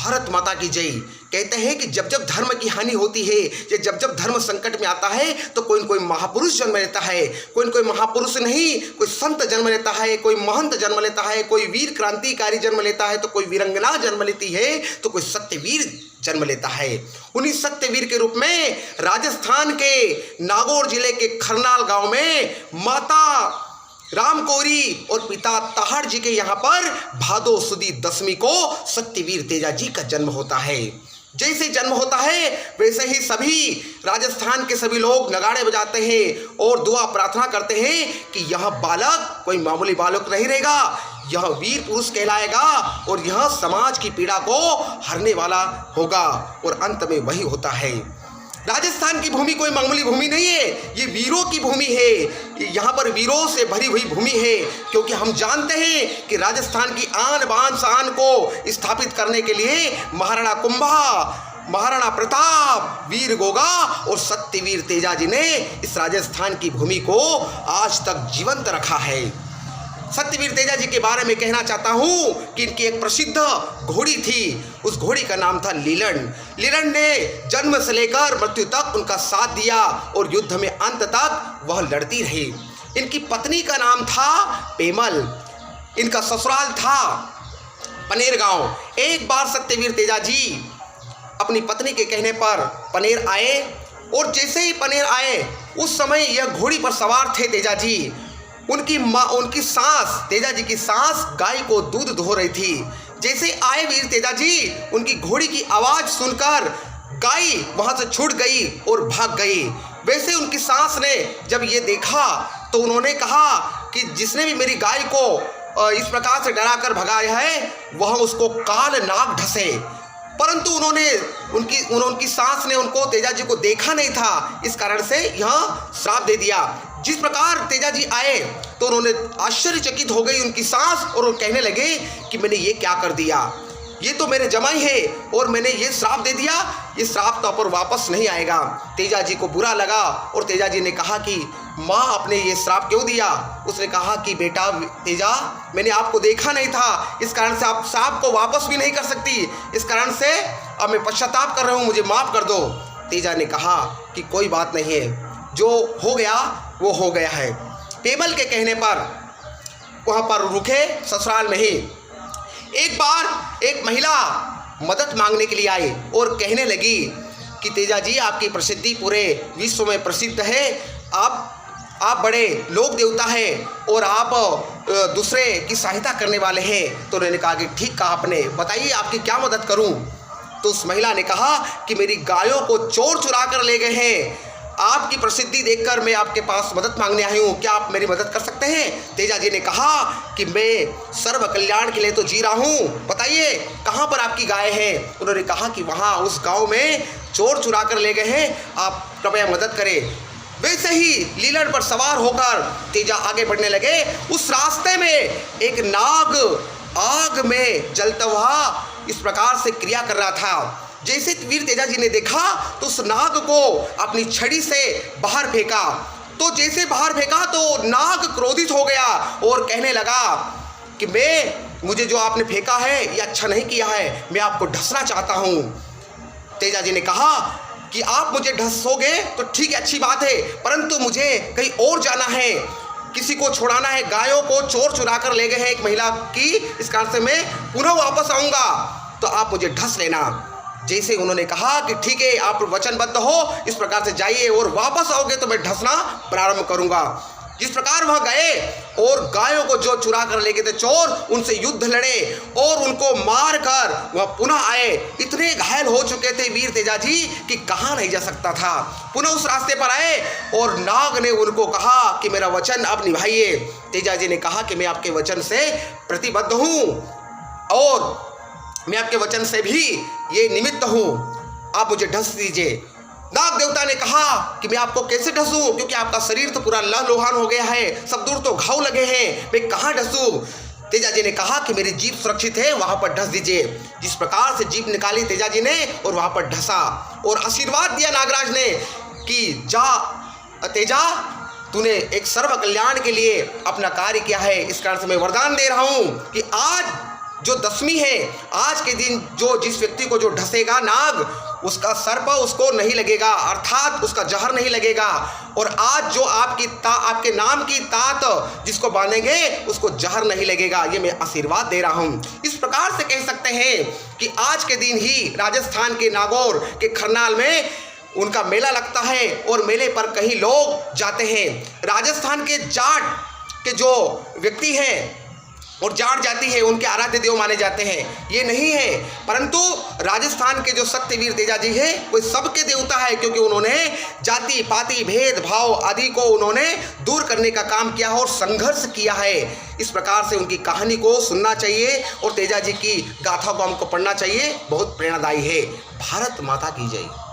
भारत माता की जय। कहते हैं कि जब जब धर्म की हानि होती है या जब जब धर्म संकट में आता है तो कोई न कोई महापुरुष जन्म लेता है। कोई न कोई महापुरुष नहीं, कोई संत जन्म लेता है, कोई महंत जन्म लेता है, कोई वीर क्रांतिकारी जन्म लेता है, तो कोई वीरंगना जन्म लेती है, तो कोई सत्यवीर जन्म लेता है। उन्हीं सत्यवीर के रूप में राजस्थान के नागौर जिले के खरनाल गांव में माता रामकोरी और पिता ताहड़ जी के यहाँ पर भादो सुदी दशमी को सत्यवीर तेजा जी का जन्म होता है। जैसे जन्म होता है वैसे ही सभी राजस्थान के सभी लोग नगाड़े बजाते हैं और दुआ प्रार्थना करते हैं कि यह बालक कोई मामूली बालक नहीं रहेगा, यह वीर पुरुष कहलाएगा और यह समाज की पीड़ा को हरने वाला होगा। और अंत में वही होता है। राजस्थान की भूमि कोई मामूली भूमि नहीं है, ये वीरों की भूमि है। यहाँ पर वीरों से भरी हुई भूमि है, क्योंकि हम जानते हैं कि राजस्थान की आन बान शान को स्थापित करने के लिए महाराणा कुंभा, महाराणा प्रताप, वीर गोगा और सत्यवीर तेजा जी ने इस राजस्थान की भूमि को आज तक जीवंत रखा है। सत्यवीर तेजा जी के बारे में कहना चाहता हूं कि इनकी एक प्रसिद्ध घोड़ी थी, उस घोड़ी का नाम था लीलन। लीलन ने जन्म से लेकर मृत्यु तक उनका साथ दिया और युद्ध में अंत तक वह लड़ती रही। इनकी पत्नी का नाम था पेमल, इनका ससुराल था पनेर गांव। एक बार सत्यवीर तेजा जी अपनी पत्नी के कहने पर पनेर आए और जैसे ही पनेर आए उस समय यह घोड़ी पर सवार थे तेजा जी। उनकी सास, तेजा जी की सास गाय को दूध धो रही थी। जैसे आए वीर तेजा जी, उनकी घोड़ी की आवाज़ सुनकर गाय वहाँ से छूट गई और भाग गई। वैसे उनकी सास ने जब ये देखा तो उन्होंने कहा कि जिसने भी मेरी गाय को इस प्रकार से डरा कर भगाया है वह उसको काल नाग ढसे। परंतु उनकी सास ने उनको तेजा जी को देखा नहीं था, इस कारण से यह श्राप दे दिया। जिस प्रकार तेजा जी आए तो उन्होंने आश्चर्यचकित हो गई उनकी सास और वो कहने लगे कि मैंने ये क्या कर दिया, ये तो मेरे जमाई है और मैंने ये श्राप दे दिया, ये श्राप तो पर वापस नहीं आएगा। तेजा जी को बुरा लगा और तेजा जी ने कहा कि माँ आपने ये श्राप क्यों दिया। उसने कहा कि बेटा तेजा, मैंने आपको देखा नहीं था, इस कारण से आप श्राप को वापस भी नहीं कर सकती, इस कारण से अब मैं पश्चाताप कर रहा हूँ, मुझे माफ़ कर दो। तेजा ने कहा कि कोई बात नहीं है, जो हो गया वो हो गया है। पेमल के कहने पर वहाँ पर रुके ससुराल में ही। एक बार एक महिला मदद मांगने के लिए आई और कहने लगी कि तेजा जी आपकी प्रसिद्धि पूरे विश्व में प्रसिद्ध है, आप बड़े लोक देवता हैं और आप दूसरे की सहायता करने वाले हैं। तो उन्होंने कहा कि ठीक कहा आपने, बताइए आपकी क्या मदद करूं। तो उस महिला ने कहा कि मेरी गायों को चोर चुरा कर ले गए हैं, आपकी प्रसिद्धि देखकर मैं आपके पास मदद मांगने आई हूँ, क्या आप मेरी मदद कर सकते हैं। तेजा जी ने कहा कि मैं सर्व कल्याण के लिए तो जी रहा हूँ, बताइए कहाँ पर आपकी गाय है। उन्होंने कहा कि वहाँ उस गांव में चोर चुरा कर ले गए हैं, आप कृपया मदद करें। वैसे ही लीलन पर सवार होकर तेजा आगे बढ़ने लगे। उस रास्ते में एक नाग आग में जलता हुआ इस प्रकार से क्रिया कर रहा था। जैसे वीर तेजा जी ने देखा तो उस नाग को अपनी छड़ी से बाहर फेंका। तो जैसे बाहर फेंका तो नाग क्रोधित हो गया और कहने लगा कि मुझे जो आपने फेंका है ये अच्छा नहीं किया है, मैं आपको ढसना चाहता हूँ। तेजा जी ने कहा कि आप मुझे ढसोगे तो ठीक है, अच्छी बात है, परंतु मुझे कहीं और जाना है, किसी को छुड़ाना है, गायों को चोर चुरा कर ले गए हैं एक महिला की, इस कारण से मैं पुनः वापस आऊँगा, तो आप मुझे ढस लेना। जैसे उन्होंने कहा कि ठीक है, आप वचनबद्ध हो, इस प्रकार से जाइए और वापस आओगे तो मैं ढसना प्रारंभ करूंगा। जिस प्रकार वह गए और गायों को जो चुरा कर ले गए थे चोर, उनसे युद्ध लड़े और उनको मार कर वह पुनः आए। इतने घायल हो चुके थे वीर तेजा जी कि कहाँ नहीं जा सकता था। पुनः उस रास्ते पर आए और नाग ने उनको कहा कि मेरा वचन अब निभाइए। तेजा जी ने कहा कि मैं आपके वचन से प्रतिबद्ध हूँ और मैं आपके वचन से भी ये निमित्त हूँ, आप मुझे ढस दीजिए। नाग देवता ने कहा कि मैं आपको कैसे ढसूं, क्योंकि आपका शरीर तो पूरा लहूलुहान हो गया है, सब दूर तो घाव लगे हैं, मैं कहाँ ढसूं। तेजा जी ने कहा कि मेरी जीभ सुरक्षित है, वहाँ पर ढस दीजिए। जिस प्रकार से जीभ निकाली तेजा जी ने और वहाँ पर ढसा और आशीर्वाद दिया नागराज ने कि जा तेजा, तूने एक सर्व कल्याण के लिए अपना कार्य किया है, इस कारण से मैं वरदान दे रहा हूँ कि आज जो दशमी है, आज के दिन जो जिस व्यक्ति को जो ढसेगा नाग, उसका सर्प उसको नहीं लगेगा, अर्थात उसका जहर नहीं लगेगा। और आज जो आपके नाम की तात जिसको बांधेंगे उसको जहर नहीं लगेगा। ये मैं आशीर्वाद दे रहा हूँ। इस प्रकार से कह सकते हैं कि आज के दिन ही राजस्थान के नागौर के खरनाल में उनका मेला लगता है और मेले पर कई लोग जाते हैं। राजस्थान के जाट के जो व्यक्ति हैं और जाट जाति है, उनके आराध्य देव माने जाते हैं, ये नहीं है। परंतु राजस्थान के जो सत्यवीर तेजाजी है वो सबके देवता है, क्योंकि उन्होंने जाति पाति भेदभाव आदि को उन्होंने दूर करने का काम किया और संघर्ष किया है। इस प्रकार से उनकी कहानी को सुनना चाहिए और तेजाजी की गाथा को हमको पढ़ना चाहिए। बहुत प्रेरणादायी है। भारत माता की जय।